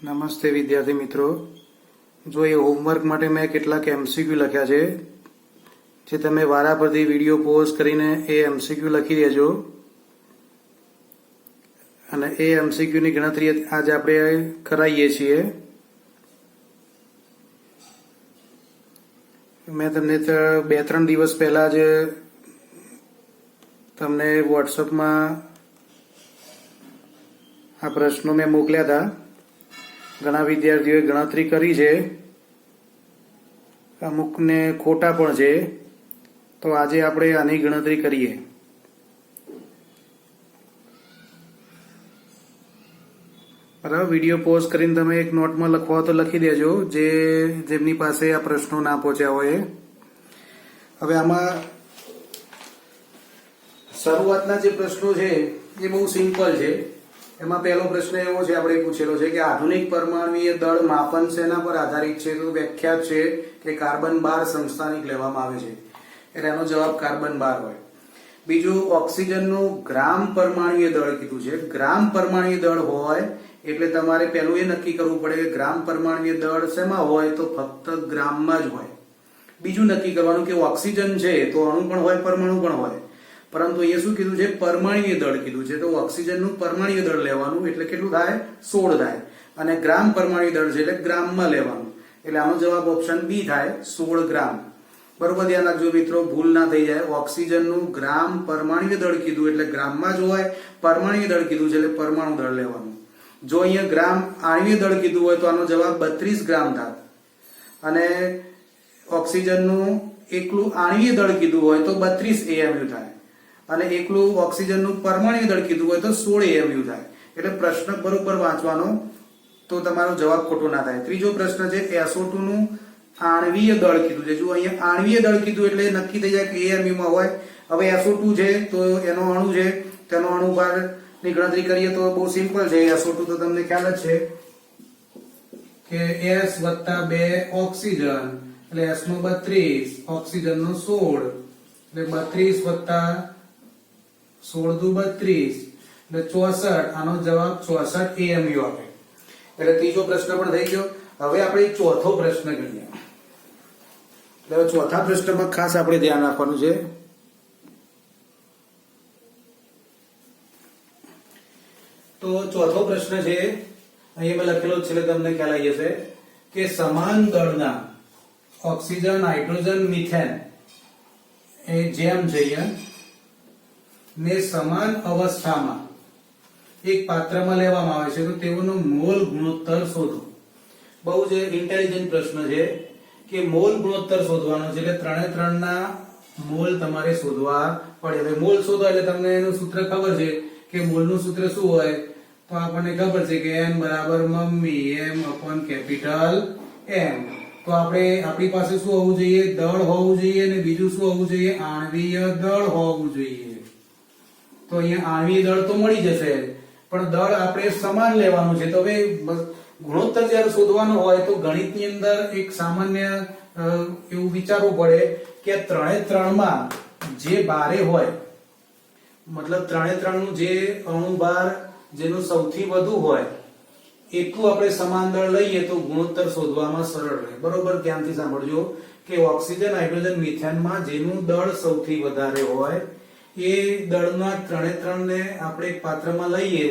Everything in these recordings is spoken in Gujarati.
નમસ્તે વિદ્યાર્થી મિત્રો, જો એ હોમવર્ક માટે મેં કેટલાક એમસીક્યુ લખ્યા છે જે તમે વારા પરથી વિડીયો પોઝ કરીને એ એમસીક્યુ લખી દેજો અને એ એમસીક્યુની ગણતરી આજે આપણે કરાવીએ છીએ. મેં તમને 2-3 દિવસ પહેલા જ તમને વોટ્સઅપમાં આ પ્રશ્નો મેં મોકલ્યા હતા. ઘણા વિદ્યાર્થીઓએ ગણતરી કરી છે, અમુકને ખોટા પણ છે, તો આજે આપણે આની ગણતરી કરીએ. બરાબર, વિડીયો પોઝ કરીને તમે એક નોટમાં લખવા તો લખી દેજો, જેમની પાસે આ પ્રશ્નો ના પહોંચ્યા હોય. હવે આમાં શરૂઆતના જે પ્રશ્નો છે એ બહુ સિમ્પલ છે. એમાં પહેલો પ્રશ્ન એવો છે, આપણે પૂછેલો છે કે આધુનિક પરમાણુય દળ માપન શેના પર આધારિત છે? તો વ્યાખ્યાત છે કે કાર્બન 12 સંસ્થાનિક લેવામાં આવે છે, એટલે એનો જવાબ કાર્બન 12 હોય. બીજું, ઓક્સિજનનું ગ્રામ પરમાણુય દળ કીધું છે. ગ્રામ પરમાણુય દળ હોય એટલે તમારે પહેલું એ નક્કી કરવું પડે કે ગ્રામ પરમાણુય દળ શેમાં હોય, તો ફક્ત ગ્રામમાં જ હોય. બીજું નક્કી કરવાનું કે ઓક્સિજન છે તો અણુ પણ હોય, પરમાણુ પણ હોય, પરંતુ એ શું કીધું છે? પરમાણુય દળ કીધું છે. તો ઓક્સિજનનું પરમાણુય દળ લેવાનું, એટલે કેટલું થાય? 16 થાય. અને ગ્રામ પરમાણુય દળ છે એટલે ગ્રામમાં લેવાનું, એટલે આનો જવાબ ઓપ્શન બી થાય, 16 ગ્રામ. બરોબર, ધ્યાન રાખજો મિત્રો, ભૂલ ના થઈ જાય. ઓક્સિજનનું ગ્રામ પરમાણુય દળ કીધું એટલે ગ્રામમાં જ હોય, પરમાણુય દળ કીધું છે એટલે પરમાણુ દળ લેવાનું. જો અહીંયા ગ્રામ આણ્વીય દળ કીધું હોય તો આનો જવાબ 32 ગ્રામ થાય, અને ઓક્સિજનનું એકલું આણ્વીય દળ કીધું હોય તો 32 AMU થાય, અને એકલું ઓક્સિજનનું પરમાણુય દળ કીધું હોય તો 16 AMU થાય. એટલે પ્રશ્ન બરોબર વાંચવાનો, તો તમારો જવાબ ખોટો ના થાય. ત્રીજો પ્રશ્ન છે, SO2 નું આણ્વીય દળ કીધું છે. જો અહીંયા આણ્વીય દળ કીધું એટલે નક્કી થઈ જાય કે AMU માં હોય. હવે SO2 છે તો એનો અણુ છે, તેનો અણુભાર ની ગણતરી કરીએ તો બહુ સિમ્પલ છે. SO2 તો તમને ખ્યાલ જ છે કે S + 2 ઓક્સિજન એટલે S નો 32, ઓક્સિજન નો 16, એટલે 32 + 16 દુ 32 એટલે 64. આનો જવાબ 64 AMU આપે. એટલે ત્રીજો પ્રશ્ન પણ થઈ ગયો. હવે આપણે ચોથો પ્રશ્ન ગણીએ. એટલે ચોથા પ્રશ્નમાં ખાસ આપણે ધ્યાન રાખવાનું છે. તો ચોથો પ્રશ્ન છે, અહીંયા મેં લખેલો છે એટલે તમને ખ્યાલ આવી જશે કે સમાન દળના ઓક્સિજન, હાઇડ્રોજન, મિથેન એ જેમ છે ને સમાન અવસ્થામાં એક પાત્રમાં લેવામાં આવે છે, તો તેઓનો મોલ ગુણોત્તર શોધો. બહુ જ ઇન્ટેલિજન્ટ પ્રશ્ન છે કે મોલ ગુણોત્તર શોધવાનો છે, એટલે 3 ના મોલ તમારે શોધવા પડે. હવે મોલ શોધો એટલે તમને એનું સૂત્ર ખબર છે કે મોલનું સૂત્ર શું હોય, તો આપણને ખબર છે કે n બરાબર મમ્મી M/M. તો આપણી પાસે શું હોવું જોઈએ? દળ હોવું જોઈએ, અને બીજું શું હોવું જોઈએ? આણ્વીય દળ હોવું જોઈએ. તો અહીંયા આણ્વીય દળ તો મળી જશે, પણ દળ આપણે સમાન લેવાનું છે. તો હવે ગુણોત્તર જ્યારે શોધવાનો હોય તો ગણિતની અંદર એક સામાન્ય એવું વિચારવું પડે કે 3 માં જે બારે હોય, મતલબ 3 નું જે અણુભાર જેનું સૌથી વધુ હોય એટલું આપણે સમાન દળ લઈએ તો ગુણોત્તર શોધવામાં સરળ રહે. બરોબર, ધ્યાનથી સાંભળજો કે ઓક્સિજન, હાઇડ્રોજન, મિથેનમાં જેનું દળ સૌથી વધારે હોય એ દળના 3 ને આપણે એક પાત્રમાં લઈએ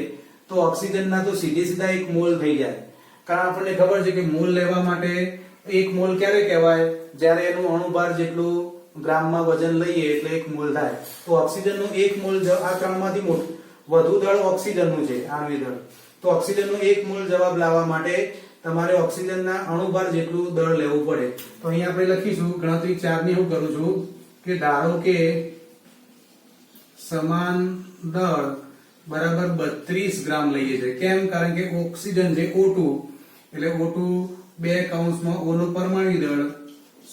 તો ઓક્સિજનના તો સીધા 1 મોલ થઈ જાય. કારણ આપણને ખબર છે કે મોલ લેવા માટે 1 મોલ ક્યારે કહેવાય? જ્યારે એનું અણુભાર જેટલું ગ્રામમાં વજન લઈએ એટલે 1 મોલ થાય. તો ઓક્સિજનનું 1 મોલ, આ 3 માંથી વધુ દળ ઓક્સિજનનું છે, આણ્વીય દળ. તો ઓક્સિજનનું 1 મોલ જવાબ લાવવા માટે તમારે ઓક્સિજનના અણુભાર જેટલું દળ લેવું પડે. તો અહીંયા આપણે લખીશું ગણતરી 4 ની હું કરું છું કે ધારો કે સમાન દળ બરાબર 32 ગ્રામ લઈએ છે. કેમ? કારણ કે ઓક્સિજન છે O2, એટલે O2 2 કૌંસમાં O નું પરમાણુ દળ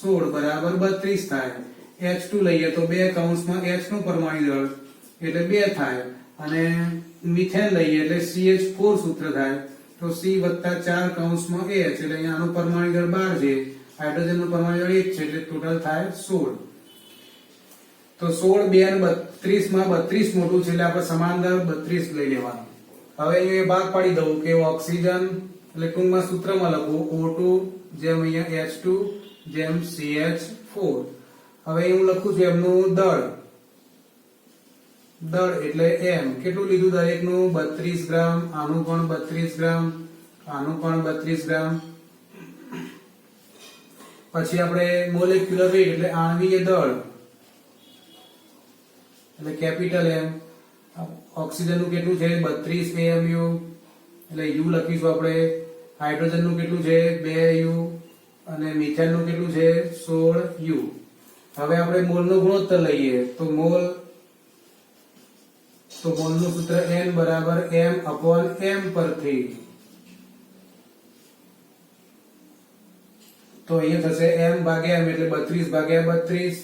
16 બરાબર 32 થાય. H2 લઈએ તો 2 કૌંસમાં H નું પરમાણુ દળ એટલે 2 થાય, અને મિથેન લઈએ એટલે CH4 સૂત્ર થાય, તો C + 4 કૌંસમાં H એટલે અહીંયા આનું પરમાણુ દળ 12 છે, હાઇડ્રોજનનું પરમાણુ દળ 1 છે, એટલે ટોટલ થાય 16. તો 16 2 અને 32 માં 32 મોટું છે એટલે આપણે સમાન દળ 32 લઈ લેવાનું. હવે એ ભાગ પાડી દઉં કે ઓક્સિજન એટલે ટૂંકમાં સૂત્રમાં લખું O2 જેમ અહીંયા H2 જેમ CH4. હવે હું લખું છું એમનું દળ એટલે m કેટલું લીધું દરેકનું 32 ગ્રામ, આનું પણ 32 ગ્રામ, આનું પણ 32 ગ્રામ. પછી આપણે મોલેક્યુલર વેટ એટલે આણ્વીય દળ એટલે કેપિટલ M. ઓક્સિજન નું કેટલું છે 32 AMU એટલે U લખીશું આપણે. હાઇડ્રોજન નું કેટલું છે 2U અને મિથેન નું કેટલું છે 16U. હવે આપણે મોલ નો ગુણોત્તર લઈએ તો મોલનું સૂત્ર N બરાબર M/m પરથી તો અહીંયા થશે m/m એટલે 32/32,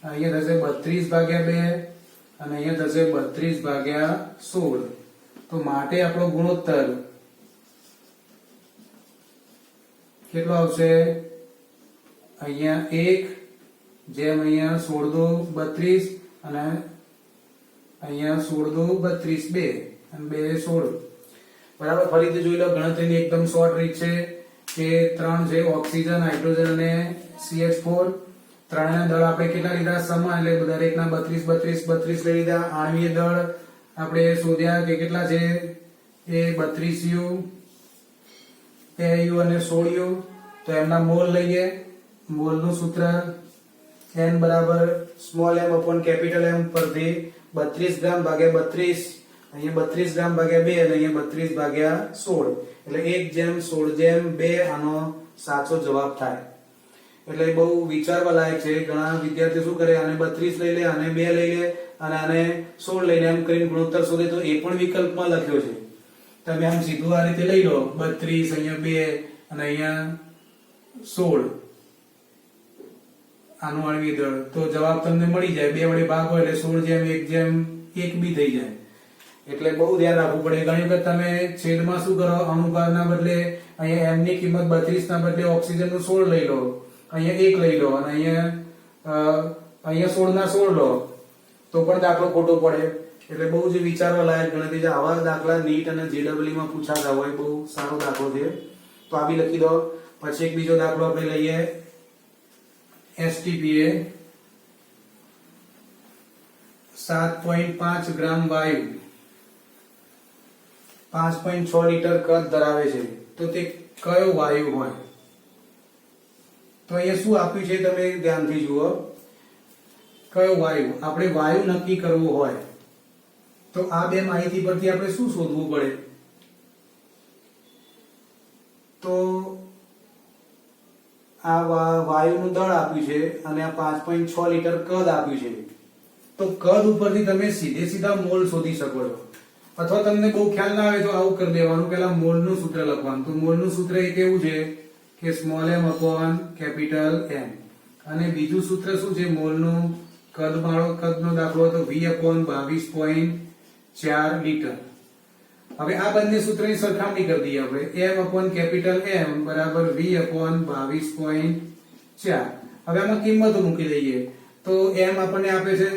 અહીંયા થશે 32/2 અને અહીંયા થશે 32/16. તો માટે આપણો ગુણોત્તર કેટલો આવશે અહીંયા 1 જેમ અહીંયા 16 32 અને અહીંયા 16 32 2 અને 2 16. બરાબર. ફરીથી જોઈ લો, ગણતરીની એકદમ શોર્ટ રીત છે કે 3 છે ઓક્સિજન, હાઇડ્રોજન અને CH4. ત્રણેયના દળ આપણે કેટલા લીધા સમાન એટલે દરેકના 32 32 લઈ લીધા. આણ્વીય દળ આપણે શોધ્યા કે કેટલા છે એ 32U, 2U અને 16U. તો એમના મોલ લઈએ. મોલનું સૂત્ર N બરાબર સ્મોલ m/M પરથી 32 ગ્રામ ભાગ્યા 32, અહીંયા 32 ગ્રામ ભાગ્યા 2 અને અહીંયા 32/16 એટલે 1/16/2 આનો સાચો જવાબ થાય. એટલે બહુ વિચારવા લાયક છે. ઘણા વિદ્યાર્થીઓ શું કરે, આને 32 લઈ લે, આને 2 લઈ લે અને આને 16 લઈને એમ કરીને ગુણોત્તર શોધે. તો એ પણ વિકલ્પમાં લખ્યો છે. તમે આમ સીધું આ રીતે લઈ લો 32 અહીંયા 2 અને અહીંયા 16 આનું આણ્વીય દળ તો જવાબ તમને મળી જાય. 2 વડે ભાગો એટલે 16/1/1 બી થઈ જાય. એટલે બહુ ધ્યાન રાખવું પડે. ઘણી વખત તમે છેદમાં શું કરો, અનુપાતના બદલે અહીંયા m ની કિંમત 32 ના બદલે ઓક્સિજન નું 16 લઈ લો, અહીંયા 1 લઈ લો અને અહીંયા 16 ના 16 લો તો પણ દાખલો ખોટો પડે. એટલે બહુ જ વિચારવા લાયક ગણતરી છે. આવા દાખલા નીટ અને JEE માં પૂછાતા હોય. બહુ સારો દાખલો છે. તો આ બી લખી દો. પછી એક બીજો દાખલો આપણે લઈએ. STPA 7.5 ગ્રામ વાયુ 5.6 લીટર કદ ધરાવે છે. તો તે કયો વાયુ હોય? તો અહીંયા શું આપ્યું છે તમે ધ્યાનથી જુઓ. કયો વાયુ? આપણે વાયુ નક્કી કરવું હોય તો આ બે માહિતી પરથી આપણે શું શોધવું પડે? તો આ વાયુનું દળ આપ્યું છે અને આ 5.6 લીટર કદ આપ્યું છે. તો કદ ઉપરથી તમે સીધા મોલ શોધી શકો છો. અથવા તમને બહુ ખ્યાલ ના આવે તો આવું કરી દેવાનું, પેલા મોલનું સૂત્ર લખવાનું. તો મોલનું સૂત્ર એ કેવું છે કે સ્મોલ m/M અને બીજું સૂત્ર શું છે મોલનું? કદનો દાખલો તો V/22.4 લીટર. હવે આ બંને સૂત્રની સરખામણી કરી દઈએ આપણે. M/M બરાબર V/22.4. હવે આમાં કિંમતો મૂકી દઈએ તો m આપણને આપે છે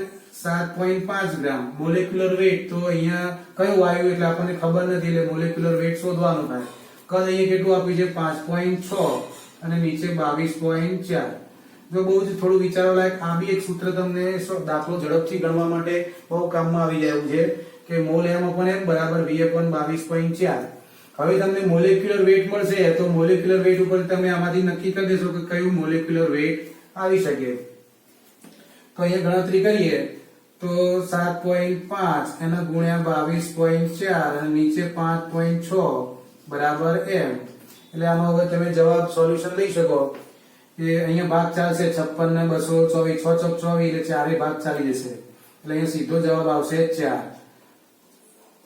7.5 ગ્રામ. મોલેક્યુલર વેટ તો અહીંયા કયો વાયુ એટલે આપણને ખબર નથી એટલે મોલેક્યુલર વેટ શોધવાનું થાય. કદ અહીંયા કેટલું આપ્યું છે 5.6 અને નીચે 22.4. જો બહુ જ થોડું વિચારવા લાયક આ બી એક સૂત્ર તમને દાખલો ઝડપથી ગણવા માટે બહુ કામમાં આવી જાય એવું છે કે મોલ m/M બરાબર V/22.4. હવે તમને મોલેક્યુલર વેટ મળશે તો મોલેક્યુલર વેટ ઉપર તમે આમાંથી નક્કી કરી દેશો કે કયું મોલેક્યુલર વેટ આવી શકે. તો અહીંયા ગણતરી કરીએ તો 7.5 એના ગુણ્યા 22.4 અને નીચે 5.6 બરાબર m. એટલે આનો હવે તમે જવાબ સોલ્યુશન લઈ શકો કે અહીંયા ભાગ ચાલશે 56 ને 224 6 ચોક 24 એટલે ચારે ભાગ ચાલી જશે એટલે અહીંયા સીધો જવાબ આવશે 4.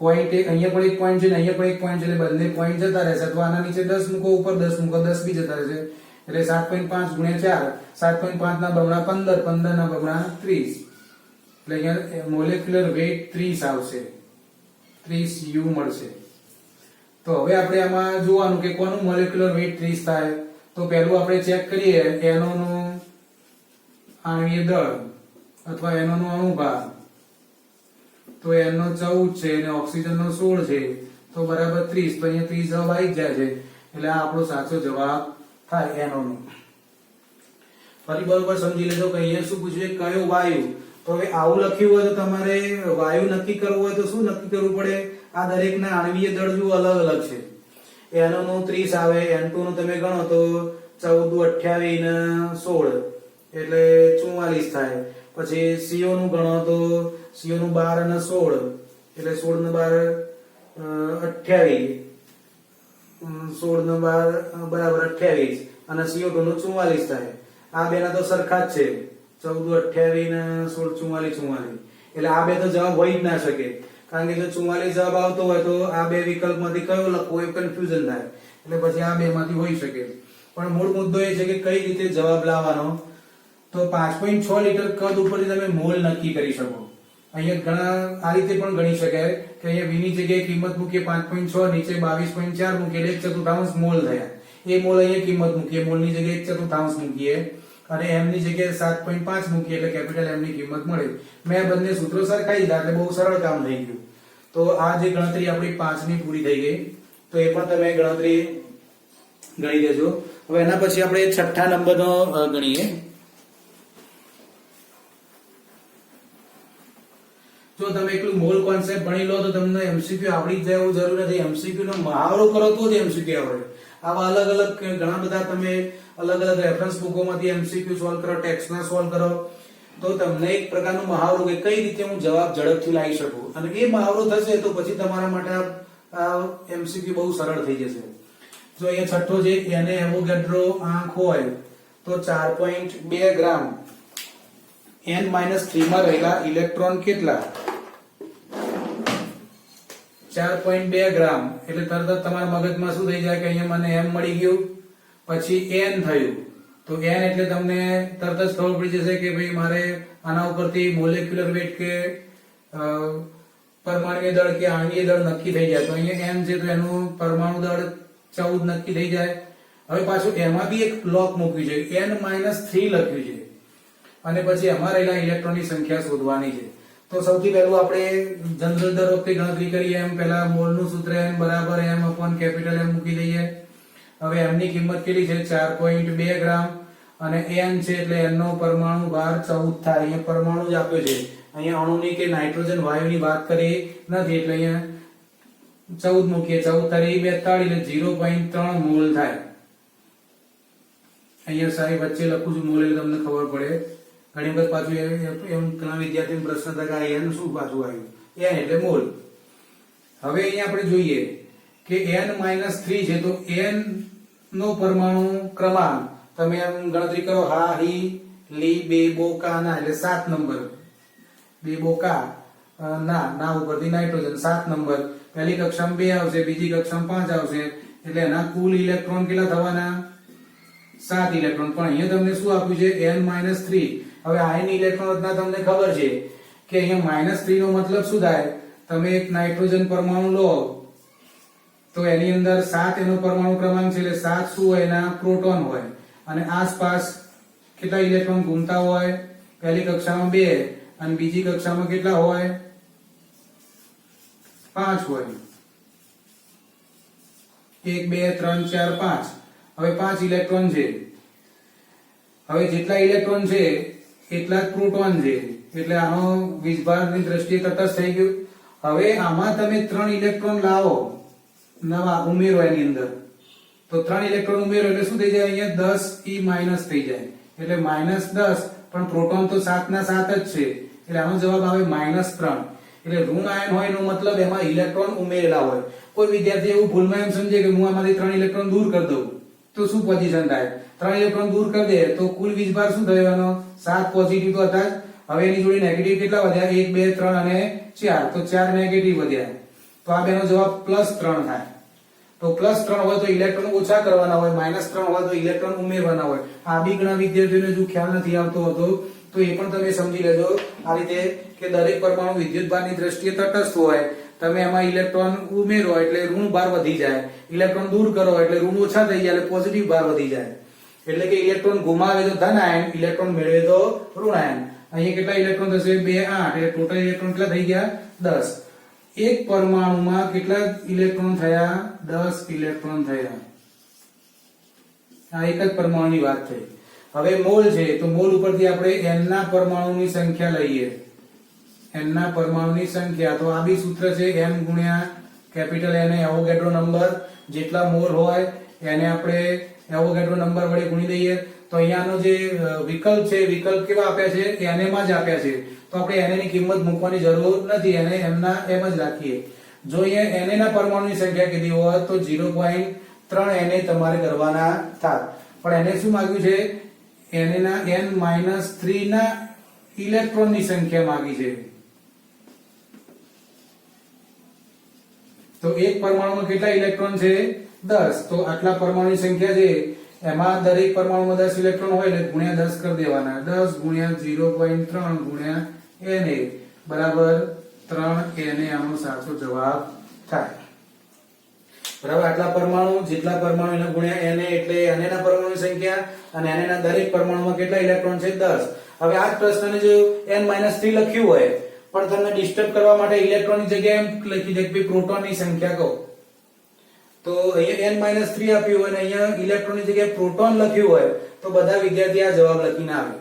પોઈન્ટ અહીંયા પણ એક પોઈન્ટ છે ને અહીંયા પણ એક પોઈન્ટ છે એટલે બંને પોઈન્ટ જતા રહેશે. તો આના નીચે 10 મૂકો, ઉપર 10 મૂકો, 10 બી જતા રહેશે એટલે 7.5 ગુણ્યા 4 7.5 ના બમણા 15 15 ના બમણા 30 એટલે અહીંયા મોલેક્યુલર વેટ 30 આવશે, 30U મળશે. તો હવે આપણે આમાં જોવાનું કે કોનું મોલેક્યુલર વેટ 30 થાય. તો પહેલું આપણે ચેક કરીએ NO નું આણ્વીય દળ અથવા NO નો અણુભાર. તો N નો 14 છે અને ઓક્સિજન નો 16 છે. તો બરાબર 30, તો અહીંયા 30 જવાબ આવી જ જાય છે, એટલે આ આપણો સાચો જવાબ થાય એનો નો. ફરી બરોબર સમજી લેજો કે અહીંયા શું પૂછ્યું, કયો વાયુ. તો હવે આવું લખ્યું હોય તો તમારે વાયુ નક્કી કરવું હોય તો શું નક્કી કરવું પડે, આ દરેકના આણ્વીય દળ જો અલગ અલગ છે. N નું 30 આવે, N2 નું તમે ગણો તો 14 28 ને 16 એટલે 44 થાય. પછી CO નું ગણો તો CO નું 12 અને 16 એટલે 16 ને 12 28, 16 ને 12 બરાબર 28 અને CO2 નું 44 થાય. આ બેના તો સરખા જ છે, 14 28 ને 16 44 44, એટલે આ બે તો જવાબ હોય જ ના શકે, કારણ કે જો 44 જવાબ આવતો હોય તો આ બે વિકલ્પમાંથી કયો લખવો એ કન્ફ્યુઝન થાય, એટલે પછી આ બે માંથી હોઈ શકે. પણ મૂળ મુદ્દો એ છે કે કઈ રીતે જવાબ લાવવાનો. તો 5.6 લીટર કદ ઉપરથી તમે મોલ નક્કી કરી શકો. અહીંયા ઘણા આ રીતે પણ ગણી શકાય કે અહીંયા v ની જગ્યાએ કિંમત મૂકીએ 5.6, નીચે 22.4 મૂકીએ એટલે 1/4 મોલ થયા. એ મોલ અહીંયા કિંમત મૂકીએ, મોલ ની જગ્યાએ 1/4 મૂકીએ અને m ની જગ્યાએ 7.5 મૂકીએ એટલે કેપિટલ M ની કિંમત મળે. મેં બંને સૂત્રો સરખાઈ દીધા એટલે બહુ સરળ કામ થઈ ગયું. તો આ જે ગણતરી આપણી 5 ની પૂરી થઈ ગઈ, તો એ પણ તમે ગણતરી ગણી દેજો. હવે એના પછી આપણે 6થા નંબરનો ગણીએ. જો તમે એકલું મોલ કોન્સેપ્ટ ભણી લો તો તમને એમસીક્યુ આવડી જ જાય એવું જરૂર નથી. એમસીક્યુ નો મહાવરો કરો તો જ એમસીક્યુ આવડે. આવા અલગ અલગ ઘણા બધા તમે અલગ અલગ રેફરન્સ બુકોમાંથી એમસીક્યુ સોલ્વ કરો, ટેક્સ્ટના સોલ્વ કરો, તો તમને એક પ્રકારનો મહાવરો કે કઈ રીતે હું જવાબ ઝડપથી લાવી શકું, અને એ મહાવરો થશે તો પછી તમારા માટે આ એમસીક્યુ બહુ સરળ થઈ જશે. જો અહીંયા છઠ્ઠો છે, એને એવોગાડ્રો આંક હોય તો 4.2 ગ્રામ n-3 માં રહેલા ઇલેક્ટ્રોન કેટલા? 4.2 ગ્રામ એટલે તરત જ તમારા મગજમાં શું થઈ જાય કે અહીંયા મને m મળી ગયું, પછી n થયું, તો n એટલે તમને તરત જ ખબર પડી જશે કે ભાઈ મારે આના ઉપરથી મોલેક્યુલર વેટ કે પરમાણુય દળ કે આણ્વીય દળ નક્કી થઈ જાય. તો અહીંયા m છે તો એનું પરમાણુ દળ 14 નક્કી થઈ જાય. હવે પાછું એમાં બી એક બ્લોક મૂક્યું છે, n-3 લખ્યું છે, અને પછી એમાં રહેલા ઇલેક્ટ્રોનની સંખ્યા શોધવાની છે. તો સૌથી પહેલું આપણે જનરલ દર વખતે ગણતરી કરીએ એમ પહેલા મોલનું સૂત્ર n બરાબર m/M મૂકી દઈએ. હવે m ની કિંમત કેટલી છે? 4.2 ગ્રામ, અને n છે એટલે n નો પરમાણુ ભાર 14 થાય. અહીંયા પરમાણુ જ આપ્યો છે, અહીંયા અણુની કે નાઇટ્રોજન વાયુની વાત કરી નથી એટલે અહીંયા 14 મૂકીએ, 14 તારી 42 એટલે 0.3 મોલ થાય. અહીંયા સાહેબ વચ્ચે લખું છું મોલ એટલે તમને ખબર પડે. ઘણી વખત પાછું એમ ઘણા વિદ્યાર્થીનો પ્રશ્ન થાય કે n શું પાછું આવ્યું, n એટલે મોલ. હવે અહીંયા આપણે જોઈએ કે n-3 છે તો n નો પરમાણુ ક્રમાંક તમે એમ ગણતરી કરો, હા હી લી બે બો કા ના એટલે 7 નંબર, બે બો કા ના ઉપરથી નાઇટ્રોજન 7 નંબર. પહેલી કક્ષામાં 2 આવશે, બીજી કક્ષામાં 5 આવશે, એટલે એના કુલ ઇલેક્ટ્રોન કેટલા થવાના? 7 ઇલેક્ટ્રોન. પણ અહીંયા તમને શું આપ્યું છે? n-3. હવે આયન ઇલેક્ટ્રોન રચના તમને ખબર છે કે અહીંયા -3 નો મતલબ શું થાય? તમે એક નાઇટ્રોજન પરમાણુ લો તો એની અંદર 7 એનો પરમાણુ ક્રમાંક છે, એટલે 7 શું હોય? એના પ્રોટોન હોય, અને આસપાસ કેટલા ઇલેક્ટ્રોન ઘૂમતા હોય? પહેલી કક્ષામાં 2 અને બીજી કક્ષામાં કેટલા હોય? 5 હોય. 1 2 3 4 5. હવે 5 ઇલેક્ટ્રોન છે. હવે જેટલા ઇલેક્ટ્રોન છે એટલા જ પ્રોટોન છે, એટલે આનો વીજભારની દ્રષ્ટિએ તટસ્થ થઈ ગયું. હવે આમાં તમે 3 ઇલેક્ટ્રોન લાવો, નવા ઉમેરો એની અંદર, તો 3 ઇલેક્ટ્રોન ઉમેરો એટલે શું થઈ જાય? અહીંયા 10 e માઈનસ થઈ જાય, એટલે -10, પણ પ્રોટોન તો 7 ના 7 જ છે, એટલે આનો જવાબ આવે -3. એટલે ઋણ આયન હોય એનો મતલબ એમાં ઇલેક્ટ્રોન ઉમેરેલા હોય. કોઈ વિદ્યાર્થી એવું ભૂલમાં એમ સમજે કે હું આમાંથી 3 ઇલેક્ટ્રોન દૂર કરી દઉં તો શું પોઝિશન થાય? 3 ઇલેક્ટ્રોન દૂર કરી દે તો કુલ વીજભાર શું થયો એનો? 7 પોઝિટિવ તો હતા જ. હવે એની જોડે નેગેટિવ કેટલા વધ્યા? 1 2 3 અને 4, તો 4 નેગેટિવ વધ્યા, તો આ બેનો જવાબ +3 થાય. તો +3 હોય તો ઇલેક્ટ્રોન ઓછા કરવાના હોય, -3 હોય તો ઇલેક્ટ્રોન ઉમેરવાના હોય. આ બી ઘણા વિદ્યાર્થીઓને જો ખ્યાલ નથી આવતો હતો તો એ પણ તમે સમજી લેજો આ રીતે કે દરેક પરમાણુ વિદ્યુતભારની દ્રષ્ટિએ તટસ્થ હોય. તમે એમાં ઇલેક્ટ્રોન ઉમેરો એટલે ઋણ ભાર વધી જાય, ઇલેક્ટ્રોન દૂર કરો એટલે ઋણ ઓછા થઈ જાય એટલે પોઝિટિવ ભાર વધી જાય. એટલે કે ઇલેક્ટ્રોન ગુમાવે તો ધન આયન, ઇલેક્ટ્રોન મેળવે તો ઋણ આયન. અહીંયા કેટલા ઇલેક્ટ્રોન થશે? 2 8, એટલે ટોટલ ઇલેક્ટ્રોન કેટલા થઈ ગયા? 10. એક પરમાણુમાં કેટલા ઇલેક્ટ્રોન થયા? 10 ઇલેક્ટ્રોન થયા. આ એક જ પરમાણુની વાત થઈ. હવે મોલ છે તો મોલ ઉપરથી આપણે n ના પરમાણુની સંખ્યા લઈએ. n ના પરમાણુની સંખ્યા તો આ બી સૂત્ર છે m ગુણ્યા કેપિટલ N એવોગાડ્રો નંબર. જેટલા મોલ હોય એને આપણે એવોગાડ્રો નંબર વડે ગુણી દઈએ. તો અહીંયાનો જે વિકલ્પ છે વિકલ્પ કેવા આપ્યા છે? n માં જ આપ્યા છે. તો આપણે n ની કિંમત મૂકવાની જરૂર નથી, એને m ના m જ રાખીએ. જો અહીંયા n ના પરમાણુની સંખ્યા કીધી હોય તો 0.3 n તમારે કરવાના થાય. પણ એને શું માંગ્યું છે? n ના n-3 ના ઇલેક્ટ્રોનની સંખ્યા માંગી છે. તો એક પરમાણુમાં કેટલા ઇલેક્ટ્રોન છે? 10. તો આટલા પરમાણુની સંખ્યા છે એમાં દરેક પરમાણુમાં 10 ઇલેક્ટ્રોન હોય એટલે ગુણ્યા 10 કરી દેવાના. 10 ગુણ્યા 0.3 ગુણ્યા Na બરાબર 3 Na આનો સાચો જવાબ થાય. બરાબર, આટલા પરમાણુ જેટલા પરમાણુ એને ગુણ્યા Na એટલે Na ના પરમાણુની સંખ્યા અને Na ના દરેક પરમાણુમાં કેટલા ઇલેક્ટ્રોન છે? 10. હવે આ જ પ્રશ્નને જો n-3 લખ્યું હોય પણ તમને ડિસ્ટર્બ કરવા માટે ઇલેક્ટ્રોનની જગ્યાએ એમ લખી દે કે પ્રોટોનની સંખ્યા કહો. તો અહીંયા n-3 આપ્યું હોય અને અહીંયા ઇલેક્ટ્રોનની જગ્યાએ પ્રોટોન લખ્યું હોય તો બધા વિદ્યાર્થી આ જવાબ લખીને આવે.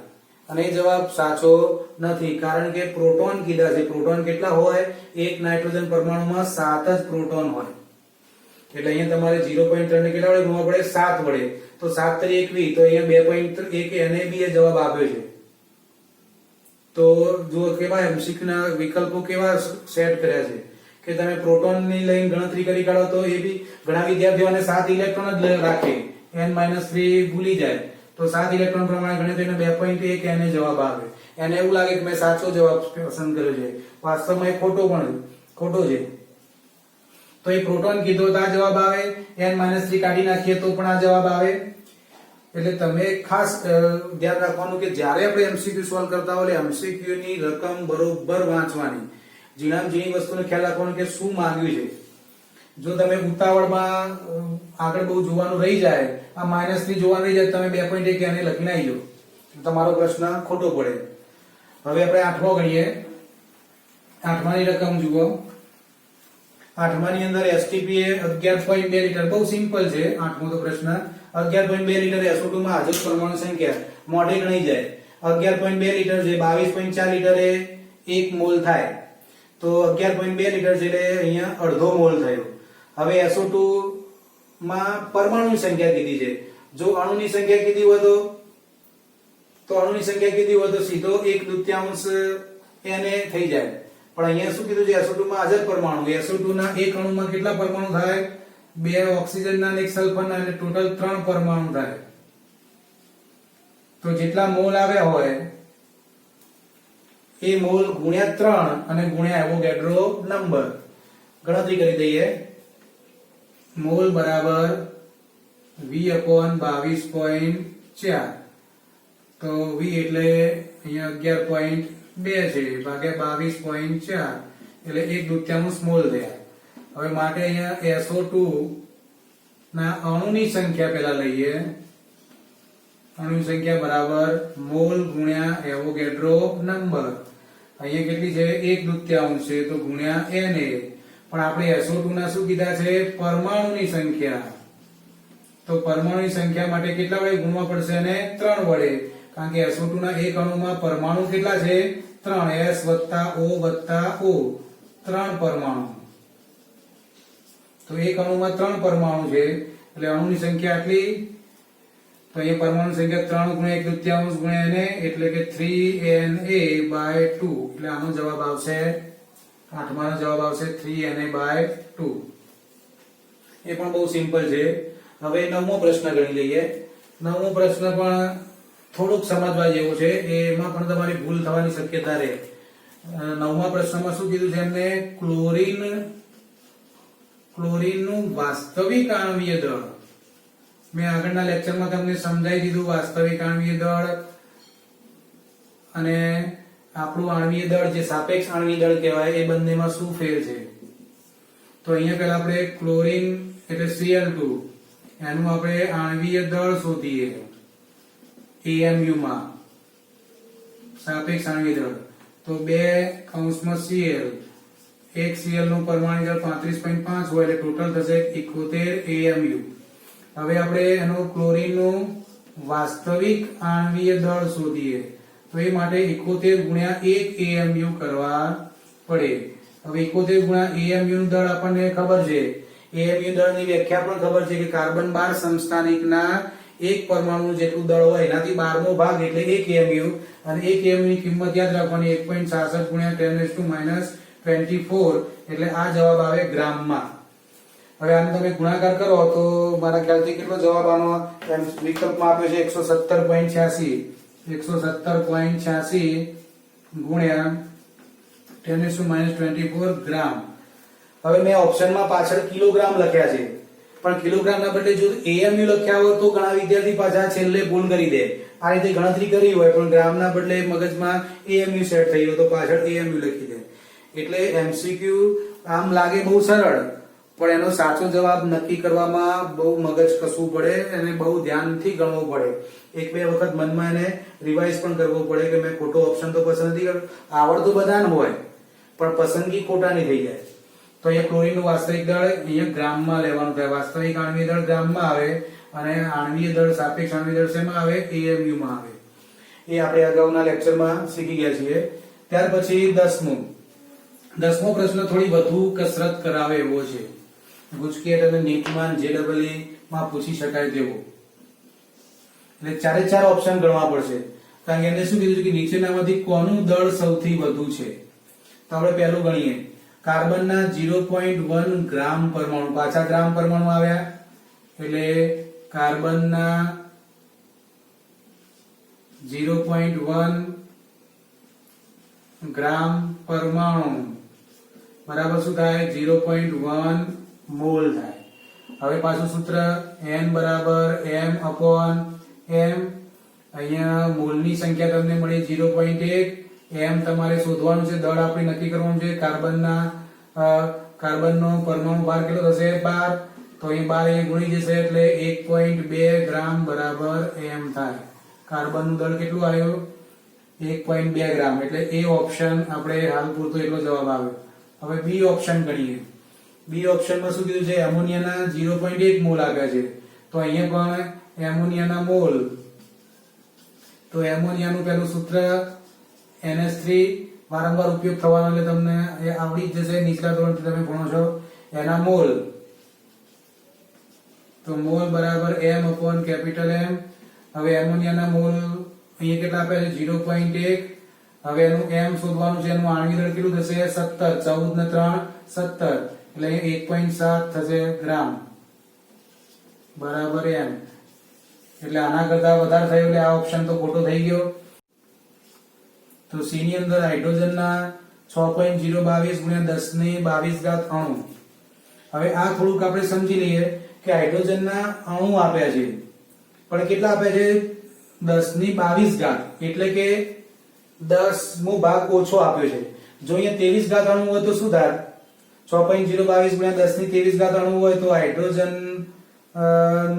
અને એ જવાબ સાચો નથી, કારણ કે પ્રોટોન કીધા છે. પ્રોટોન કેટલા હોય? એક નાઇટ્રોજન પરમાણુમાં 7 જ પ્રોટોન હોય. એટલે અહીંયા તમારે 0.3 ને કેટલા વડે ગુણવા પડે? 7 વડે. તો 7 તરી 21, તો અહીંયા 2.1 Na બી એ જવાબ આપ્યો છે. તો જો કેવા MCQ ના વિકલ્પો કેવા સેટ કર્યા છે કે તમે પ્રોટોનની લઈને ગણતરી કરી કાઢો તો એ બી ઘણા વિદ્યાર્થીઓને 7 ઇલેક્ટ્રોન જ રાખે, n-3 ભૂલી જાય. તો 7 ઇલેક્ટ્રોન પ્રમાણે ગણે તો એને 2.1 Na જવાબ આવે. એને એવું લાગે કે મેં સાચો જવાબ પસંદ કર્યો છે, વાસ્તવમાં એ ખોટો છે. તો એ પ્રોટોન કીધો તો આ જવાબ આવે, n-3 કાઢી નાખીએ તો પણ આ જવાબ આવે. એટલે તમે ખાસ ધ્યાન રાખવાનું કે જ્યારે આપણે MCQ સોલ્વ કરતા હોય MCQ ની રકમ બરોબર વાંચવાની, ઝીણામાં ઝીણી વસ્તુનો ખ્યાલ રાખવાનો કે શું માંગ્યું છે. જો તમે ઉતાવળમાં આગળ બહુ જોવાનું રહી જાય, આ -3 જોવાનું રહી જાય, તમે 2.1 એને લખીને આવી જાઓ, તમારો પ્રશ્ન ખોટો પડે. હવે આપણે 8મો ગણીએ. 8માની રકમ જુઓ. 8માની અંદર STP એ 11.2 લીટર, બહુ સિમ્પલ છે 8મો તો પ્રશ્ન. 11.2 લીટર SO2 માં હાજર પરમાણુ સંખ્યા મોઢે ગણી જાય. 11.2 લીટર છે, 22.4 લીટરે 1 મોલ થાય. તો 11.2 લીટર છે એટલે અહીંયા અડધો મોલ થયો. હવે SO2 માં પરમાણુની સંખ્યા કીધી છે. જો અણુની સંખ્યા કીધી હોય તો સીધો 1/2 Na થઈ જાય. પણ અહીંયા શું કીધું છે? SO2 માં હાજર પરમાણુ. SO2 ના એક અણુમાં કેટલા પરમાણુ થાય? 2 ઓક્સિજનના અને 1 સલ્ફરના, એટલે ટોટલ 3 પરમાણુ થાય. તો જેટલા મોલ આવ્યા હોય એ મોલ ગુણ્યા 3 અને ગુણ્યા એવોગાડ્રો નંબર ગણતરી કરી દઈએ. મોલ બરાબર V/22.4. તો V એટલે અહીંયા 11.2 છે ભાગ્યા 22.4 એટલે 1/2 મોલ થયા. હવે માટે અહીંયા SO2 ના અણુની સંખ્યા પહેલા લઈએ. અણુની સંખ્યા બરાબર મોલ ગુણ્યા એવોગાડ્રો નંબર. અહીંયા કેટલી છે? 1/2 છે તો ગુણ્યા Na. પણ આપણે SO2 ના શું કીધા છે? પરમાણુની સંખ્યા. તો પરમાણુની સંખ્યા માટે કેટલા વડે ગુણવા પડશે? એને 3 વડે, કારણ કે SO2 ના એક અણુમાં પરમાણુ કેટલા છે? 3. S + O + O 3 પરમાણુ. તો એક અણુમાં 3 પરમાણુ છે એટલે અણુની સંખ્યા આટલી. તો અહીંયા પરમાણુ સંખ્યા 3 ગુણ્યા 1/2 ગુણ્યા Na એટલે કે 3Na/2. એટલે આનો જવાબ આવશે, 8માનો જવાબ આવશે 3Na/2. એ પણ બહુ સિમ્પલ છે. હવે 9મો પ્રશ્ન ગણી લઈએ. 9મો પ્રશ્ન પણ થોડુંક સમજવા જેવું છે, એમાં પણ તમારી ભૂલ થવાની શક્યતા રહે. 9મા પ્રશ્નમાં શું કીધું છે એમને? ક્લોરીનનું વાસ્તવિક આણ્વીય દળ. મેં આગળના લેક્ચરમાં તમને સમજાવી દીધું વાસ્તવિક આણ્વીય દળ અને આપણું આણ્વીય દળ જે સાપેક્ષ આણ્વીય દળ કહેવાય એ બંનેમાં શું ફેર છે. તો અહીંયા પહેલા આપણે ક્લોરીન એટલે Cl2 એનું આપણે આણ્વીય દળ શોધીએ AMU માં, સાપેક્ષ આણ્વીય દળ. તો 2 કૌંસમાં Cl એક Cl નું પરમાણુ દળ 35.5 હોય એટલે ટોટલ થશે 71 AMU. હવે આપણે એનો ક્લોરીન નું વાસ્તવિક આણ્વીય દળ શોધીએ તો એ માટે 71 ગુણ્યા 1 AMU કરવા પડે. હવે 71 ગુણ્યા AMU નું દળ આપણને ખબર છે. AMU દળની વ્યાખ્યા પણ ખબર છે કે કાર્બન 12 સમસ્થાનિકના એક પરમાણુ જેટલું દળ હોય એનાથી 12મો ભાગ એટલે 1 AMU અને 1 AMU ની કિંમત યાદ રાખવાની 1.66 ગુણ્યા 10⁻⁻24 એટલે આ જવાબ આવે ગ્રામમાં. હવે આને તમે ગુણાકાર કરો તો મારા ખ્યાલથી કેટલો જવાબ આનો વિકલ્પમાં આપ્યો છે 117.86 ગુણ્યા 10⁻⁻24 ગ્રામ. હવે મેં ઓપ્શનમાં પાછળ કિલોગ્રામ લખ્યા છે પણ કિલોગ્રામના બદલે જો AMU લખ્યા હોય તો ઘણા વિદ્યાર્થી પાછા છેલ્લે ભૂલ કરી દે. આ રીતે ગણતરી કરી હોય પણ ગ્રામના બદલે મગજમાં AMU સેટ થઈ ગયો તો પાછળ AMU લખી દે. એટલે MCQ આમ લાગે બહુ સરળ પણ એનો સાચો જવાબ નક્કી કરવામાં બહુ મગજ કસવું પડે અને બહુ ધ્યાનથી ગણવું પડે. એક બે વખત મનમાં એને રિવાઇઝ પણ કરવું પડે કે મેં ખોટો ઓપ્શન તો પસંદ નથી કર્યો. આવડતું બધાને હોય પણ પસંદગી ખોટાની થઈ જાય. તો અહીંયા ક્લોરીનનું વાસ્તવિક દળ અહીંયા ગ્રામમાં લેવાનું થાય. વાસ્તવિક આણ્વીય દળ ગ્રામમાં આવે અને આણ્વીય દળ સાપેક્ષ આણ્વીય દળ શેમાં આવે AMU માં આવે. એ આપણે અગાઉના લેક્ચરમાં શીખી ગયા છીએ. ત્યાર પછી 10મો પ્રશ્ન થોડી વધુ કસરત કરાવે એવો છે. ગુજકેટ અને નીટમાં JEE માં પૂછી શકાય તેવો. એટલે ચારે ચાર ઓપ્શન ગણવા પડશે કારણ કે એને શું કીધું કે નીચેનામાંથી કોનું દળ સૌથી વધુ છે. તો આપણે પહેલું ગણીએ કાર્બનના 0.1 ગ્રામ પરમાણુ. પાછા ગ્રામ પરમાણુ આવ્યા એટલે કાર્બનના 0.1 ગ્રામ પરમાણુ બરાબર શું થાય 0.1 મોલ થાય. હવે પાછું સૂત્ર n બરાબર m/m. અહીંયા મોલની સંખ્યા તમને મળી 0.1. m તમારે શોધવાનું છે. દળ આપણે નક્કી કરવાનું છે. કાર્બનનો પરમાણુ ભાર કેટલો થશે 12 તો અહીં 12 અહીં ગુણી જશે એટલે 1.2 ગ્રામ બરાબર m થાય. કાર્બનનું દળ કેટલું આવ્યું 1.2 ગ્રામ એટલે એ ઓપ્શન આપણે હાલ પૂરતો એટલો જવાબ આવ્યો. હવે બી ઓપ્શન ગણીએ. બી ઓપ્શનમાં શું કીધું છે એમોનિયાના 0.1 મોલ આપ્યા છે તો અહીંયા પણ એમોનિયાના મોલ. તો એમોનિયાનું પહેલું સૂત્ર NH3 વારંવાર ઉપયોગ થવાનો એટલે તમને એ આવડી જ જશે. નીચલા ધોરણથી તમે ભણો છો. એના મોલ તો મોલ બરાબર M/M. હવે એમોનિયાના મોલ અહીંયા કેટલા આપ્યા છે 0.1. હવે એનું m શોધવાનું છે. એનું આણ્વીય દળ કેટલું થશે 17. 14 ને 3 17 એટલે 1.7 થશે ગ્રામ બરાબર m. એટલે આના કરતા વધારે થયું એટલે આ ઓપ્શન તો ખોટો થઈ ગયો. તો સી ની અંદર હાઇડ્રોજનના 6.022 ગુણ્યા 10⁻22 અણુ. હવે આ થોડુંક આપણે સમજી લઈએ કે હાઇડ્રોજનના અણુ આપ્યા છે પણ કેટલા આપ્યા છે 10⁻22 એટલે કે 10મો ભાગ ઓછો આપ્યો છે. જો અહીંયા 23 અણુ હોય તો શું થાય 6.022 ગુણ્યા 10⁻23 અણુ હોય તો હાઇડ્રોજન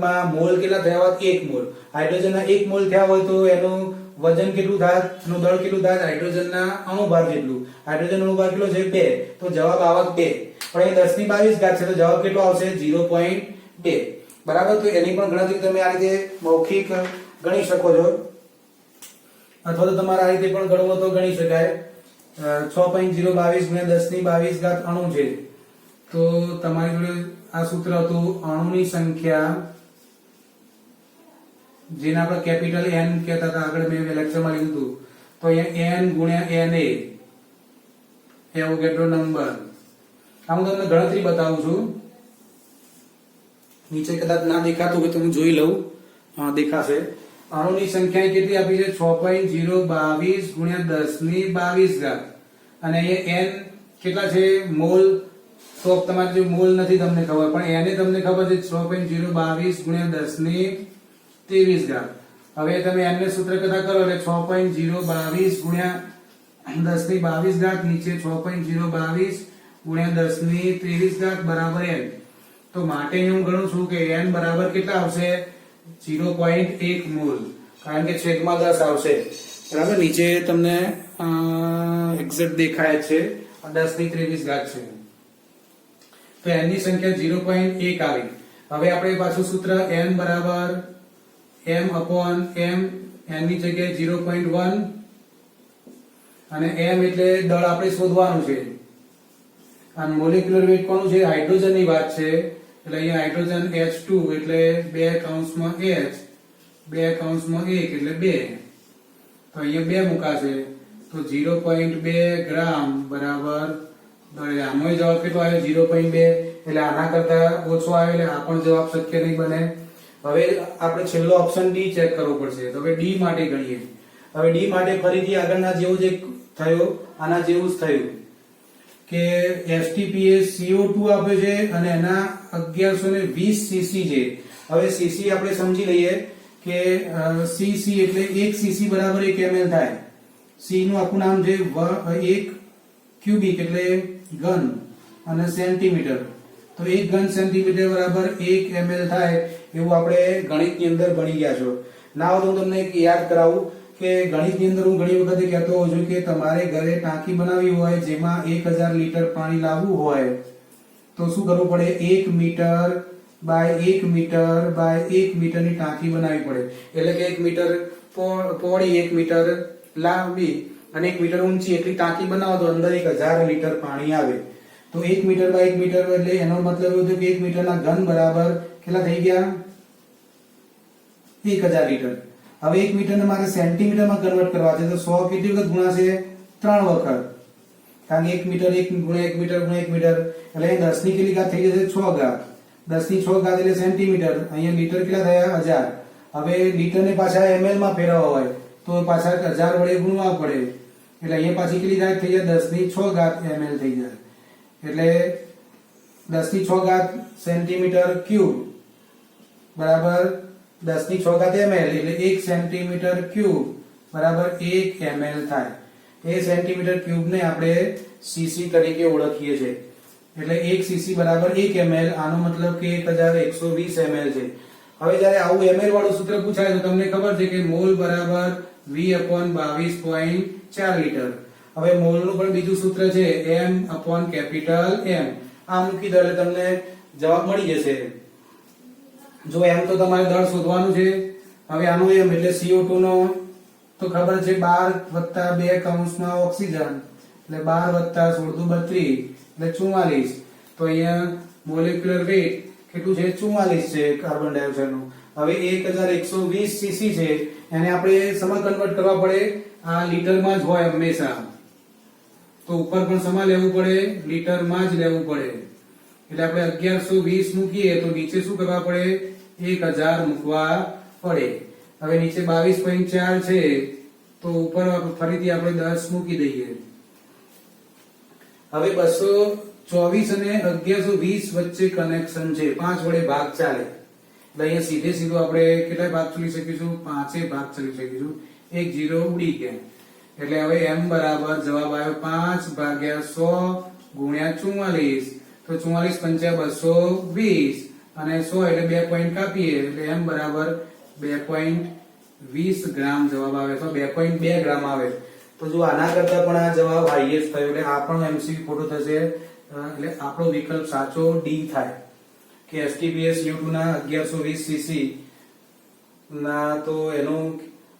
માં મોલ કેટલા થયા હોત 1 મોલ. હાઇડ્રોજનના 1 મોલ થયા હોય તો એનું વજન કેટલું થાય એનું દળ કેટલું થાય હાઇડ્રોજનના અણુ ભાર જેટલું. હાઇડ્રોજન અણુ ભાર કેટલો છે 2 તો જવાબ આવત 2 પણ અહીં 10⁻22 છે તો જવાબ કેટલો આવશે 0.2 બરાબર. તો એની પણ ગણતરી તમે આ રીતે મૌખિક ગણી શકો છો અથવા તો તમારે આ રીતે પણ ગણવો તો ગણી શકાય. 6.022 ગુણ્યા 10⁻22 અણુ છે તો તમારી જોડે આ સૂત્ર હતું અણુની સંખ્યા જેને આપણે કેપિટલ N કહેતા હતા આગળ મેં લેક્ચરમાં લીધું હતું. તો અહીંયા N ગુણ્યા Na એવોગેડ્રો નંબર. આ હું તમને ગણતરી બતાવું છું. નીચે કદાચ ના દેખાતું હોય તો હું જોઈ લઉં. દેખાશે. અણુની સંખ્યા કેટલી આપી છે 6.022 ગુણ્યા 10⁻22 અને અહીંયા n કેટલા છે મોલ. તો તમારે જો મોલ નથી તમને ખબર પણ એને તમને ખબર છે 6.022 ગુણ્યા 10⁻23. હવે તમે n ને સૂત્ર કદા કરો એટલે 6.022 ગુણ્યા 10⁻22 નીચે 6.022 ગુણ્યા 10⁻23 બરાબર n. તો માટે હું ગણું છું કે n બરાબર કેટલા આવશે 0.1 મોલ કારણ કે છેદમાં 10 આવશે બરાબર. નીચે તમને એક્ઝેક્ટ દેખાય છે 10⁻23 ઘાત છે તો n ની સંખ્યા 0.1 આવી. હવે આપણે પાછું સૂત્ર n બરાબર m/m, n ની જગ્યાએ 0.1 અને m એટલે દળ આપણે શોધવાનું છે અને મોલેક્યુલર વેટ કોનું છે? હાઇડ્રોજન ની વાત છે એટલે અહીંયા હાઇડ્રોજન H2 એટલે 2 કૌંસમાં 1 એટલે 2 તો અહીંયા 2 મુકાશે તો 0.2 ગ્રામ બરાબર દળ. આનો જવાબ કેટલો આવ્યો? 0.2 એટલે આના કરતા ઓછો આવ્યો એટલે આ પણ જવાબ શક્ય નહીં બને. હવે આપણે છેલ્લો ઓપ્શન ડી ચેક કરવો પડશે તો હવે ડી માટે ગણીએ. હવે ડી માટે ફરીથી આગળના જેવું જ થયો, આના જેવું જ થયું કે STPS CO2 આપ્યો છે અને એના 1120 cc છે. હવે cc આપણે સમજી લઈએ કે cc એટલે 1 cc બરાબર 1 ml થાય. c નું આખું નામ છે 1 ક્યુબિક એટલે ઘન અને સેન્ટીમીટર તો 1 ઘન સેન્ટીમીટર બરાબર 1 ml થાય એવું આપણે ગણિતની અંદર ભણી ગયા છો. ના તો હું તમને એક યાદ કરાવું કે ગણિતની અંદર હું ઘણી વખતે કહેતો હોઉં છું કે તમારે ઘરે ટાંકી બનાવવી હોય જેમાં 1000 લીટર પાણી લાવવું હોય તો શું કરવું પડે? 1 મીટર બાય 1 મીટર બાય 1 મીટરની ટાંકી બનાવવી પડે. એટલે કે 1 મીટર પહોળી 1 મીટર લાંબી અને 1 મીટર ઊંચી એટલી ટાંકી બનાવો તો અંદર 1000 લીટર પાણી આવે. તો 1 મીટર બાય 1 મીટર એટલે એનો મતલબ એવું થયો કે 1 મીટરના ઘન બરાબર કેટલા થઈ ગયા? 1000 લીટર. હવે 1 મીટરને મારે સેન્ટીમીટરમાં કન્વર્ટ કરવા છે તો 100 કેટલી વખત ગુણાશે? 3 વખત. કારણ કે 1 મીટર 1 ગુણ્યા 1 મીટર ગુણ્યા 1 મીટર એટલે 10 ની કેટલી ઘાત થઈ જશે? 6 ઘાત. 10 ની 6 ઘાત એટલે સેન્ટીમીટર. અહીંયા લીટર કેટલા થયા? 1000. હવે લીટરને પાછા ml માં ફેરવવા હોય તો પાછા 1000 વડે ગુણવા પડે એટલે અહીંયા પાછી કેટલી ઘાત થઈ જાય? 10 ની 6 ઘાત ml થઈ જાય એટલે 10 ની 6 ઘાત સેન્ટીમીટર ક્યુબ બરાબર 10 ની 6 ઘાત ml એટલે 1 સેન્ટીમીટર ક્યુબ બરાબર 1 ml થાય. એ સેન્ટીમીટર ક્યુબ ને આપણે cc તરીકે ઓળખીએ છીએ એટલે 1 cc બરાબર 1 ml. આનો મતલબ કે 1120 ml છે. હવે જ્યારે આવું ml વાળું સૂત્ર પૂછાય તો તમને ખબર છે કે મોલ બરાબર V/22.4 લીટર. હવે મોલ નું પણ બીજું સૂત્ર છે M/M. આ મૂકી દો એટલે તમને જવાબ મળી જશે. જો m તો તમારે દળ શોધવાનું છે. હવે આનું m એટલે CO2 નો તો ખબર છે 12 + 2 કૌંસમાં ઓક્સિજન એટલે 12 + 16 = 32 એટલે 44. તો અહીંયા મોલેક્યુલર વેટ કેટલું છે? 44 છે કાર્બન ડાયોક્સાઇડ નું. હવે 1120 cc છે એને આપણે શેમાં કન્વર્ટ કરવા પડે? આ લીટરમાં જ હોય હંમેશા તો ઉપર પણ શેમાં લેવું પડે? લીટરમાં જ લેવું પડે. એટલે આપણે 1120 મૂકીએ તો નીચે શું કરવા પડે? 1000 મૂકવા પડે. હવે નીચે 22.4 છે તો ઉપર ફરીથી આપણે 10 મૂકી દઈએ. હવે 224 અને 1120 વચ્ચે કનેક્શન છે. 5 વડે ભાગ ચાલે એટલે અહીંયા સીધું આપણે કેટલા ભાગ ચલી શકીશું? 5 ભાગ ચલી શકીશું. 1 0 ઉડી ગયા એટલે હવે m બરાબર જવાબ આવ્યો 5/100 ગુણ્યા 44 તો 44 × 220 અને 100 એટલે 2 પોઈન્ટ કાપીએ એટલે m બરાબર 2.20 ગ્રામ જવાબ આવે તો 2.2 ગ્રામ આવે. તો જો આના કરતા પણ આ જવાબ હાઈએસ્ટ થયો એટલે આ પણ એમસીક્યુ ખોટો થશે એટલે આપણો વિકલ્પ સાચો ડી થાય કે STPS CO2 ના 1120 cc ના તો એનું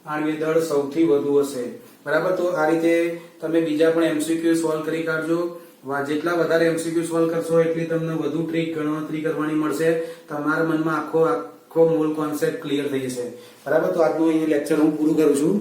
આણ્વિક દળ સૌથી વધુ હશે. બરાબર. તો આ રીતે તમે બીજા પણ એમસીક્યુ સોલ્વ કરી કાઢજો. જેટલા વધારે એમસીક્યુ સોલ્વ કરશો એટલી તમને વધુ ટ્રીક ગણતરી કરવાની મળશે. તમારા મનમાં આખો મોલ કોન્સેપ્ટ ક્લિયર થઈ જશે. બરાબર. તો આજનું અહીં લેક્ચર હું પૂરું કરું છું.